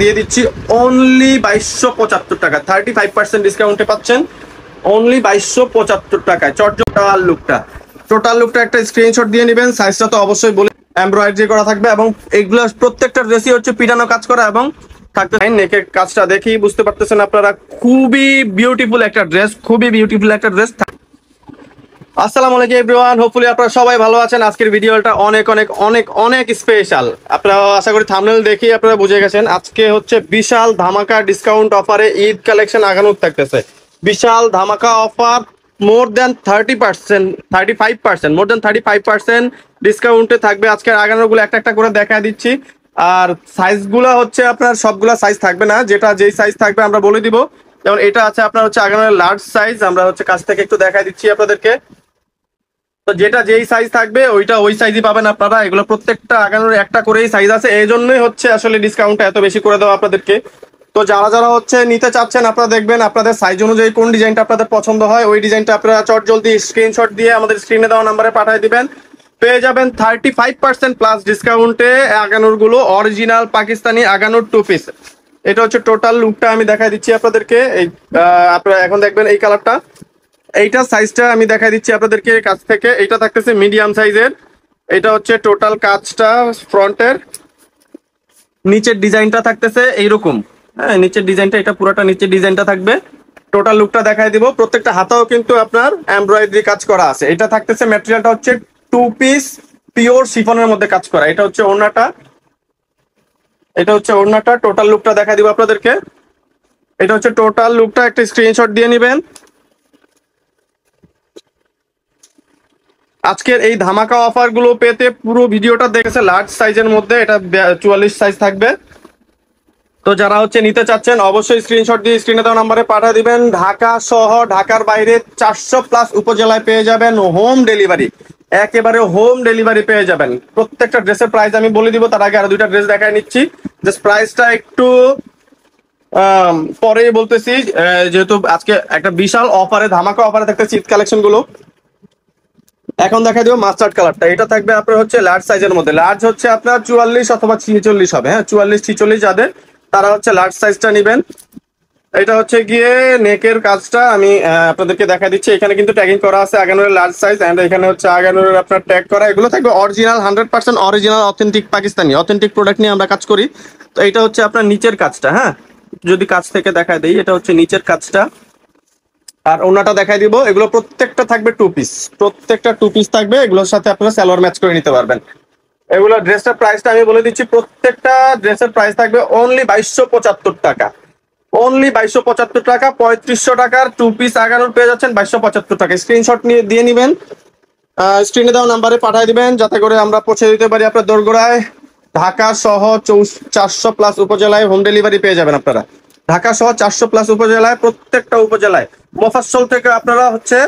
দিয়ে দিচ্ছি অনলি 2275 টাকা, 35% ডিসকাউন্টে পাচ্ছেন অনলি 2275 টাকায়। টোটাল লুকটা একটা স্ক্রিনশট দিয়ে নেবেন। সাইজটা তো অবশ্যই বলে এমব্রয়ডারি করা থাকবে এবং এগুলো প্রত্যেকটা ড্রেসই হচ্ছে পিটানো কাজ করা এবং থাকতে নেকের কাজটা দেখেই বুঝতে পারতেছেন আপনারা, খুবই বিউটিফুল একটা ড্রেস, খুবই বিউটিফুল একটা ড্রেস। আসসালামু আলাইকুম এভরিওয়ান, হোপফুলি আপনারা সবাই ভালো আছেন। আজকের ভিডিওটা অনেক অনেক অনেক অনেক স্পেশাল। আপনারা আশা করি থাম্বনেল দেখেই আপনারা বুঝে গেছেন। আজকে হচ্ছে বিশাল ধামাকা ডিসকাউন্ট অফারে ঈদ কালেকশন আগানোর থাকতেছে। বিশাল ধামাকা অফার, মোর দেন 35% মোর দেন 35% ডিসকাউন্টে থাকবে। আজকের আগানোরগুলো একটা একটা করে দেখা দিচ্ছি। আর সাইজগুলো হচ্ছে আপনার সবগুলা সাইজ থাকবে না, যেটা যেই সাইজ থাকবে আমরা বলে দিব। যেমন এটা আছে আপনার হচ্ছে আগানোর লার্জ সাইজ, আমরা হচ্ছে কাছ থেকে একটু দেখা দিচ্ছি আপনাদেরকে। তো যেটা যেই সাইজ থাকবে ওইটা ওই সাইজই পাবেন আপনারা। এগুলো প্রত্যেকটা আগানোর একটা করেই সাইজ আছে, এই জন্যই হচ্ছে আসলে ডিসকাউন্টটা এত বেশি করে দেওয়া আপনাদেরকে। তো যারা যারা হচ্ছে নিতে চাচ্ছেন আপনারা দেখবেন আপনাদের সাইজ অনুযায়ী কোন ডিজাইনটা আপনাদের পছন্দ হয়, ওই ডিজাইনটা আপনারা চট জলদি স্ক্রিনশট দিয়ে আমাদের স্ক্রিনে দেওয়া নাম্বারে পাঠিয়ে দিবেন। পেয়ে যাবেন 35% প্লাস ডিসকাউন্টে আগানোর গুলো, অরিজিনাল পাকিস্তানি আগানোর 2 পিস। এটা হচ্ছে টোটাল লুকটা আমি দেখাই দিচ্ছি আপনাদেরকে। এই আপনারা এখন দেখবেন এই কালারটা, এইটা সাইজটা আমি দেখাই দিচ্ছি আপনাদেরকে কাছ থেকে। এইটা থাকতেছে মিডিয়াম সাইজের। এটা হচ্ছে টোটাল কাজটা ফ্রন্টের, নিচের ডিজাইনটা থাকতেছে এইরকম। হ্যাঁ, নিচের ডিজাইনটা, এটা পুরোটা নিচের ডিজাইনটা থাকবে। টোটাল লুকটা দেখাই দিব। প্রত্যেকটা হাতাও কিন্তু আপনার এমব্রয়ডারি কাজ করা আছে। এটা থাকতেছে ম্যাটেরিয়ালটা হচ্ছে 2 পিস পিওর শিফনের মধ্যে কাজ করা। এটা হচ্ছে ওড়নাটা, টোটাল লুকটা দেখাই দিব আপনাদেরকে। এটা হচ্ছে টোটাল লুকটা, একটা স্ক্রিনশট দিয়ে নেবেন। আজকের এই ধামাকা অফার গুলো পেতে পুরো ভিডিওটা দেখেছে লার্জ সাইজের মধ্যে, এটা 44 সাইজ থাকবে। তো যারা হচ্ছে নিতে চাচ্ছেন অবশ্যই স্ক্রিনশট দিয়ে স্ক্রিনে দেওয়া নাম্বারে পাঠিয়ে দিবেন। ঢাকা সহ ঢাকার বাইরে 400+ উপজেলায় পেয়ে যাবেন হোম ডেলিভারি, একেবারে হোম ডেলিভারি পেয়ে যাবেন। প্রত্যেকটা ড্রেসের প্রাইস আমি বলে দিব, তার আগে আরো দুইটা ড্রেস দেখায় নিচ্ছি। জাস্ট প্রাইসটা একটু পরে বলতেছি, যেহেতু আজকে একটা বিশাল অফারে ধামাকা অফারে থাকতেছে ঈদ কালেকশন গুলো। এখন দেখা দিব মাস্টার্ড কালারটা। এটা থাকবে আপনার হচ্ছে লার্জ সাইজের মধ্যে। লার্জ হচ্ছে আপনার 44 অথবা 46 হবে। হ্যাঁ, 44-46 যাদের, তারা হচ্ছে লার্জ সাইজটা নেবেন। এটা হচ্ছে গিয়ে নেকের কাজটা আমি আপনাদেরকে দেখা দিচ্ছি। এখানে কিন্তু ট্যাগিং করা আছে আগানোর লার্জ সাইজ, এন্ড এখানে হচ্ছে আগানোর আপনার ট্যাগ করা। এগুলো থাকবে original 100% original authentic Pakistani authentic product নিয়ে আমরা কাজ করি। তো এটা হচ্ছে আপনার নিচের কাজটা। হ্যাঁ, যদি কাছ থেকে দেখায় দেই, এটা হচ্ছে নিচের কাজটা। আর ওনাটা দেখাই দিব। এগুলো প্রত্যেকটা থাকবে 2 পিস, প্রত্যেকটা 2 পিস থাকবে। এগুলোর সাথে আপনারা সালোয়ার ম্যাচ করে নিতে পারবেন। এগুলো ড্রেসটার প্রাইসটা আমি বলে দিচ্ছি। প্রত্যেকটা ড্রেসের প্রাইস থাকবে অনলি 2275 টাকা, অনলি 2275 টাকা। 3500 টাকার 2 পিস আগানোর পেয়ে যাচ্ছেন 2275 টাকা। স্ক্রিনশট নিয়ে দিয়ে নিবেন, স্ক্রিনে দেওয়া নাম্বারে পাঠিয়ে দিবেন, যাতে করে আমরা পৌঁছে দিতে পারি আপনার দোরগোড়ায়। ঢাকা সহ 400+ উপজেলায় হোম ডেলিভারি পেয়ে যাবেন আপনারা। ঢাকা সহ 400+ উপজেলায়, প্রত্যেকটা উপজেলায়। মোফাজ্জল থেকে আপনারা হচ্ছে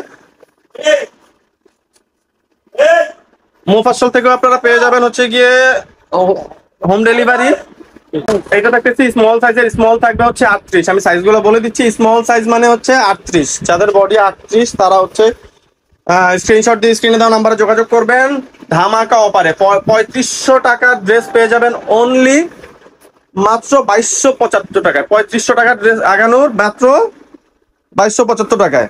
মোফাজ্জল থেকেও আপনারা পেয়ে যাবেন হচ্ছে গিয়ে হোম ডেলিভারি। এটা থাকতেছে স্মল সাইজের, স্মল থাকবে হচ্ছে 38। আমি সাইজগুলো বলে দিচ্ছি। স্মল সাইজ মানে হচ্ছে 38, যাদের বডি 38 তারা হচ্ছে স্ক্রিনশট দিয়ে স্ক্রিনে দেওয়া নাম্বারে যোগাযোগ করবেন। ধামাকা অফারে 3500 টাকার ড্রেস পেয়ে যাবেন অনলি মাত্র 2275 টাকায়। 3500 টাকার ড্রেস আগানোর মাত্র 2275 টাকায়।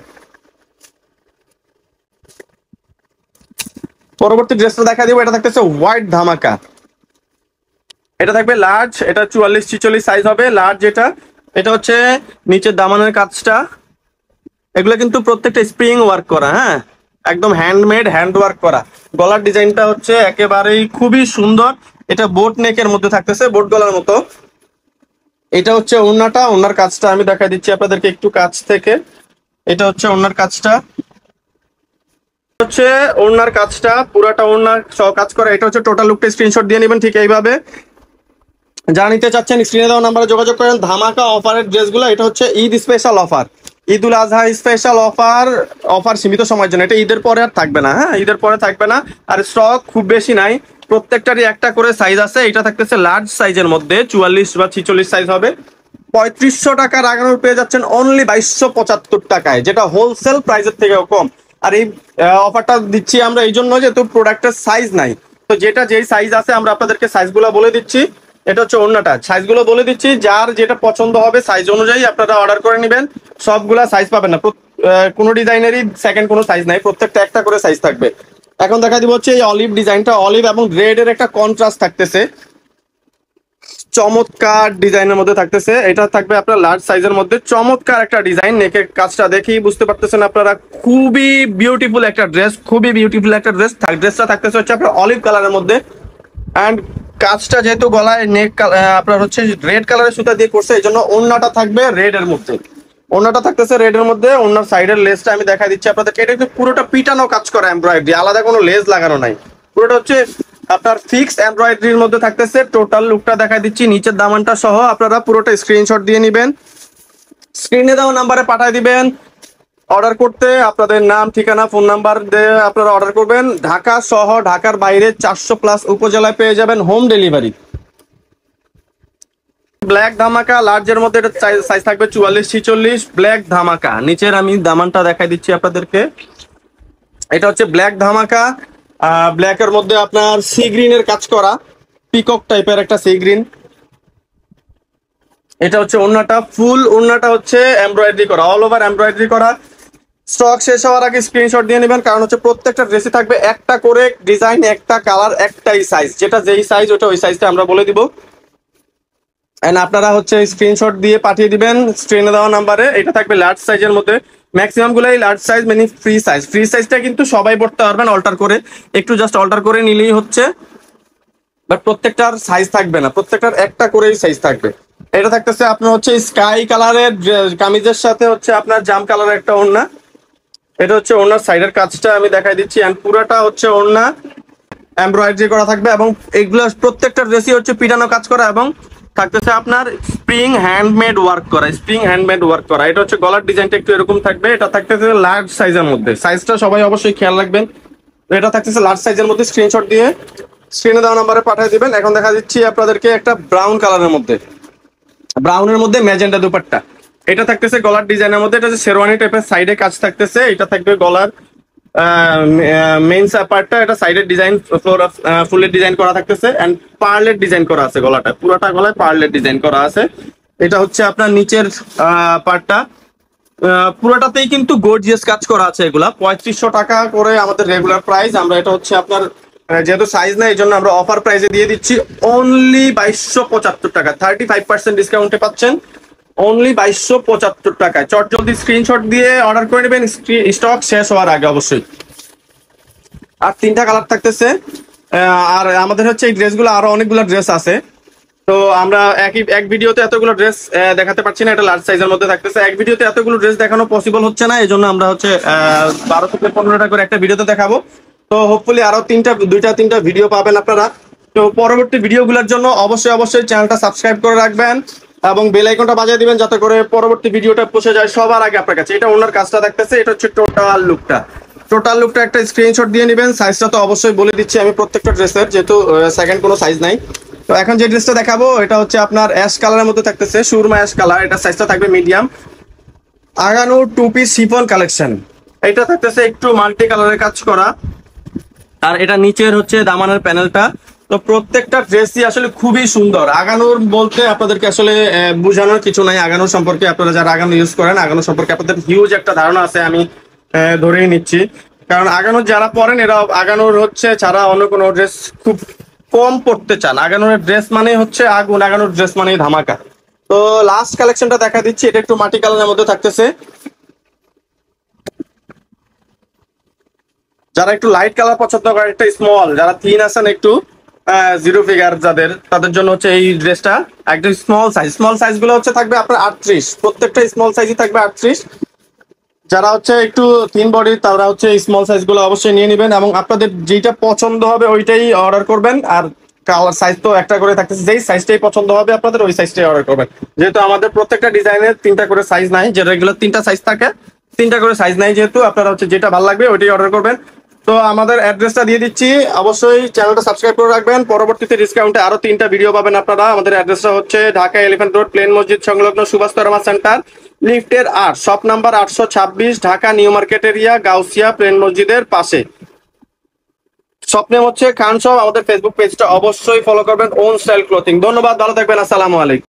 পরবর্তী ড্রেসটা দেখা দিব। এটা থাকতেছে হোয়াইট ধামাকা। এটা থাকবে লার্জ, এটা 44-46 সাইজ হবে লার্জ। এটা হচ্ছে নিচের দামানের কাজটা। এগুলো কিন্তু প্রত্যেকটা স্প্রিং ওয়ার্ক করা। হ্যাঁ, একদম হ্যান্ডমেড, হ্যান্ড ওয়ার্ক করা। গলার ডিজাইনটা হচ্ছে একেবারেই খুবই সুন্দর। এটা বোট নেকের মধ্যে থাকতেছে, বোট গলার মতো। এটা হচ্ছে ওড়নাটা, ওড়নার কাজটা আমি দেখা দিচ্ছি আপনাদেরকে একটু কাছ থেকে। এটা হচ্ছে ওড়নার কাজটা, হচ্ছে ওড়নার কাজটা পুরাটা ওড়নার কাজ করা। এটা হচ্ছে টোটাল লুকটা, স্ক্রিনশট দিয়ে নেবেন ঠিক এইভাবে। যারা নিতে চাচ্ছেন স্ক্রিনে দেওয়া নাম্বারে যোগাযোগ করেন। ধামাকা অফারের ড্রেসগুলো, এটা হচ্ছে ঈদ স্পেশাল অফার, ঈদুল আজহা স্পেশাল অফার। অফার সীমিত সময়ের জন্য, এটা ঈদের পরে আর থাকবে না। হ্যাঁ, ঈদের পরে থাকবে না। আর স্টক খুব বেশি নাই, প্রত্যেকটারই একটা করে সাইজ আছে। এটা থাকতেছে লার্জ সাইজের মধ্যে, 44 বা 46 সাইজ হবে। 3500 টাকার আগানোর পেয়ে যাচ্ছেন অনলি 2275 টাকায়, যেটা হোলসেল প্রাইসের থেকেও কম। আর এই অফারটা দিচ্ছি আমরা এই জন্য যেহেতু প্রোডাক্টের সাইজ নাই। তো যেটা যেই সাইজ আছে আমরা আপনাদেরকে সাইজগুলো বলে দিচ্ছি। এটা হচ্ছে ওড়নাটা। সাইজগুলো বলে দিচ্ছি, যার যেটা পছন্দ হবে সাইজ অনুযায়ী আপনারা অর্ডার করে নেবেন। সবগুলা সাইজ পাবেন না, কোনো ডিজাইনেরই সেকেন্ড কোনো সাইজ নাই, প্রত্যেকটা একটা করে সাইজ থাকবে। এখন দেখা দিব হচ্ছে এই অলিভ ডিজাইনটা, অলিভ এবং রেড এর একটা কন্ট্রাস্ট থাকতেছে, চমৎকার ডিজাইনের মধ্যে থাকতেছে। এটা থাকবে আপনার লার্জ সাইজের মধ্যে, চমৎকার একটা ডিজাইন। নেকের কাজটা দেখেই বুঝতে পারতেছেন আপনারা, খুবই বিউটিফুল একটা ড্রেস, খুবই বিউটিফুল একটা ড্রেস। ড্রেসটা থাকতেছে হচ্ছে আপনার অলিভ কালারের মধ্যে, অ্যান্ড কাজটা যেহেতু গলায় নেক আপনার হচ্ছে রেড কালারের সুতা দিয়ে করছে, এই জন্য ওড়নাটা থাকবে রেড এর মধ্যে। ওড়নাটা থাকতেছে রেড এর মধ্যে। ওড়নার সাইডের লেসটা আমি দেখা দিচ্ছি আপনাদেরকে, এটা কিন্তু পুরোটা পিটানো কাজ করা এমব্রয়ডারি, আলাদা কোনো লেস লাগানো নাই, পুরোটা হচ্ছে আপনার ফিক্স এমব্রয়ডারির মধ্যে থাকতেছে। টোটাল লুকটা দেখা দিচ্ছি নিচের দামানটা সহ, আপনারা পুরোটা স্ক্রিনশট দিয়ে নেবেন, স্ক্রিনে দেওয়া নাম্বারে পাঠিয়ে দিবেন। অর্ডার করতে আপনাদের নাম, ঠিকানা, ফোন নাম্বার দিয়ে আপনারা অর্ডার করবেন। ঢাকা সহ ঢাকার বাইরে 400+ উপজেলায় পেয়ে যাবেন হোম ডেলিভারি। ব্ল্যাক ধামাকা লার্জের মধ্যে, এটা সাইজ থাকবে 44-46, ব্ল্যাক ধামাকা। নিচের আমি দামানটা দেখাই দিচ্ছি আপনাদেরকে, এটা হচ্ছে ব্ল্যাক ধামাকা। ব্ল্যাকের মধ্যে আপনার সি গ্রিনের কাজ করা, পিকক টাইপের একটা সি গ্রিন। এটা হচ্ছে ওড়নাটা, ফুল ওড়নাটা হচ্ছে এমব্রয়ডারি করা, অল ওভার এমব্রয়ডারি করা। স্টক শেষ হওয়ার আগে স্ক্রিনশট দিয়ে নেবেন, কারণ হচ্ছে প্রত্যেকটা ড্রেসে থাকবে একটা করে ডিজাইন, একটা কালার, একটাই সাইজ, যেটা যেই সাইজ ওটা ওই সাইজটা আমরা বলে দিব। এন্ড আপনারা হচ্ছে স্ক্রিনশট দিয়ে পাঠিয়ে দিবেন স্ক্রিনে দেওয়া নাম্বারে। এটা থাকবে লার্জ সাইজের মধ্যে, ম্যাক্সিমাম গুলাই লার্জ সাইজ, মানে ফ্রি সাইজ। ফ্রি সাইজটা কিন্তু সবাই পড়তে পারবেন অল্টার করে, একটু জাস্ট অল্টার করে নিলেই হচ্ছে, বাট প্রত্যেকটার সাইজ থাকবে না, প্রত্যেকটার একটা করেই সাইজ থাকবে। এটা থাকতেছে আপনার হচ্ছে স্কাই কালারের কামিজের সাথে হচ্ছে আপনার জাম কালারের একটা ওড়না। এটা হচ্ছে ওড়নার সাইডের কাজটা আমি দেখাই দিচ্ছি, এন্ড পুরাটা হচ্ছে ওড়না এমব্রয়ডারি করা থাকবে, এবং এগুলো প্রত্যেকটা ড্রেসই হচ্ছে পিটানো কাজ করা, এবং থাকতেছে আপনার স্প্রিং হ্যান্ডমেড ওয়ার্ক করা, স্প্রিং হ্যান্ডমেড ওয়ার্ক করা। এটা হচ্ছে গলার ডিজাইনটা একটু এরকম থাকবে। এটা থাকতেছে লার্জ সাইজের মধ্যে, সাইজটা সবাই অবশ্যই খেয়াল রাখবেন। এটা থাকতেছে লার্জ সাইজের মধ্যে, স্ক্রিনশট দিয়ে স্ক্রিনে দেওয়া নাম্বারে পাঠিয়ে দিবেন। এখন দেখা দিচ্ছি আপনাদেরকে একটা ব্রাউন কালারের মধ্যে, ব্রাউনের মধ্যে ম্যাজেন্টা দুপাট্টা। এটা থাকতেছে গলার ডিজাইনের মধ্যে, এটা হচ্ছে শেরওয়ানি টাইপের, সাইডে কাজ থাকতেছে। এটা থাকবে গলার মেইন পার্টটা, এটা সাইডের ডিজাইন ফুলের ডিজাইন করা থাকতেছে, এন্ড পার্লের ডিজাইন করা আছে গলাটা, পুরোটা গলায় পার্লের ডিজাইন করা আছে। এটা হচ্ছে আপনার নিচের পার্টটা, পুরোটাতেই কিন্তু গর্জিয়াস কাজ করা আছে। এগুলা 3500 টাকা করে আমাদের রেগুলার প্রাইস। আমরা এটা হচ্ছে আপনার যেহেতু সাইজ নাই, এই জন্য আমরা অফার প্রাইসে দিয়ে দিচ্ছি অনলি 2275 টাকা, 35% ডিসকাউন্টে পাচ্ছেন অনলি 2275 টাকায়। চট জলদি স্ক্রিনশট দিয়ে অর্ডার করে নেবেন, স্টক শেষ হওয়ার আগে অবশ্যই। আর 3টা কালার থাকতেছে, আর আমাদের হচ্ছে এই ড্রেসগুলো আরো অনেকগুলো ড্রেস আছে, তো আমরা এক ভিডিওতে এতগুলো ড্রেস দেখাতে পারছি না। এটা লার্জ সাইজের মধ্যে থাকতেছে, এক ভিডিওতে এতগুলো ড্রেস দেখানো পসিবল হচ্ছে না, এই জন্য আমরা হচ্ছে 12 থেকে 15টা করে একটা ভিডিওতে দেখাবো। তো হোপফুলি আরো 2-3টা ভিডিও পাবেন আপনারা। তো পরবর্তী ভিডিওগুলোর জন্য অবশ্যই চ্যানেলটা সাবস্ক্রাইব করে রাখবেন এবং বেল আইকনটা বাজিয়ে দিবেন, যাতে করে পরবর্তী ভিডিওটা পৌঁছে যায় সবার আগে আপনার কাছে। এটা ওনার কাজটা দেখতেছে, এটা হচ্ছে টোটাল লুকটা একটা স্ক্রিনশট দিয়ে নেবেন। সাইজটা তো অবশ্যই বলে দিচ্ছি আমি প্রত্যেকটা ড্রেসের, যেহেতু সেকেন্ড কোনো সাইজ নাই। তো এখন যে ড্রেসটা দেখাবো এটা হচ্ছে আপনার অ্যাশ কালারের মধ্যে থাকতেছে, সুরমা অ্যাশ কালার। এটা সাইজটা থাকবে মিডিয়াম, আগানো 2 পিস শিফন কালেকশন। এটা থাকতেছে একটু মাল্টি কালারের কাজ করা, আর এটা নিচের হচ্ছে দামানের প্যানেলটা। তো প্রত্যেকটা ড্রেসই আসলে খুবই সুন্দর। আগানোর বলতে আপনাদেরকে আসলে বোঝানোর কিছু নাই। আগানোর সম্পর্কে আপনারা যারা আগানো ইউজ করেন, আগানো সম্পর্কে আপনাদের হিউজ একটা ধারণা আছে, আমি ধরেই নিচ্ছি। কারণ আগানোর যারা পরেন, এরা আগানোর হচ্ছে ছাড়া অন্য কোনো ড্রেস খুব কম পড়তে চান। আগানোর ড্রেস মানে হচ্ছে আগুন, আগানোর ড্রেস মানেই ধামাকা। তো লাস্ট কালেকশনটা দেখা দিচ্ছি, এটা একটু মাটি কালারের মধ্যে থাকতেছে। যারা একটু লাইট কালার পছন্দ করেন, একটা স্মল, যারা থিন আছেন একটু, জিরো ফিগার যাদের, তাদের জন্য হচ্ছে এই ড্রেসটা একদম স্মল সাইজ গুলো হচ্ছে থাকবে আপনার 38, প্রত্যেকটা স্মল সাইজই থাকবে 38। যারা হচ্ছে একটু থিন বডি, তারা হচ্ছে স্মল সাইজ গুলো অবশ্যই নিয়ে নেবেন, এবং আপনাদের যেটা পছন্দ হবে ওইটাই অর্ডার করবেন। আর কালার সাইজ তো একটা করে থাকতেছে, যেই সাইজটাই পছন্দ হবে আপনাদের ওই সাইজটাই অর্ডার করবেন। যেহেতু আমাদের প্রত্যেকটা ডিজাইনের 3টা করে সাইজ নাই, যে রেগুলার 3টা সাইজ থাকে, 3টা করে সাইজ নাই, যেহেতু আপনারা হচ্ছে যেটা ভালো লাগবে ওইটাই অর্ডার করবেন। তো আমাদের অ্যাড্রেসটা দিয়ে দিচ্ছি, অবশ্যই চ্যানেলটা সাবস্ক্রাইব করে রাখবেন। পরবর্তীতে ডিসকাউন্টে আরো 3টা ভিডিও পাবেন আপনারা। আমাদের অ্যাড্রেসটা হচ্ছে ঢাকা এলিফ্যান্ট রোড, প্লেন মসজিদ সংলগ্ন সুভাষ তরমা সেন্টার, লিফটের 8, shop number 826, Dhaka new market area, Gausia প্লেন মসজিদের পাশে। স্বপ্নে হচ্ছে খান শপ। আমাদের ফেসবুক পেজটা অবশ্যই ফলো করবেন, ওন স্টাইল ক্লথিং। ধন্যবাদ, ভালো থাকবেন, আসসালামু আলাইকুম।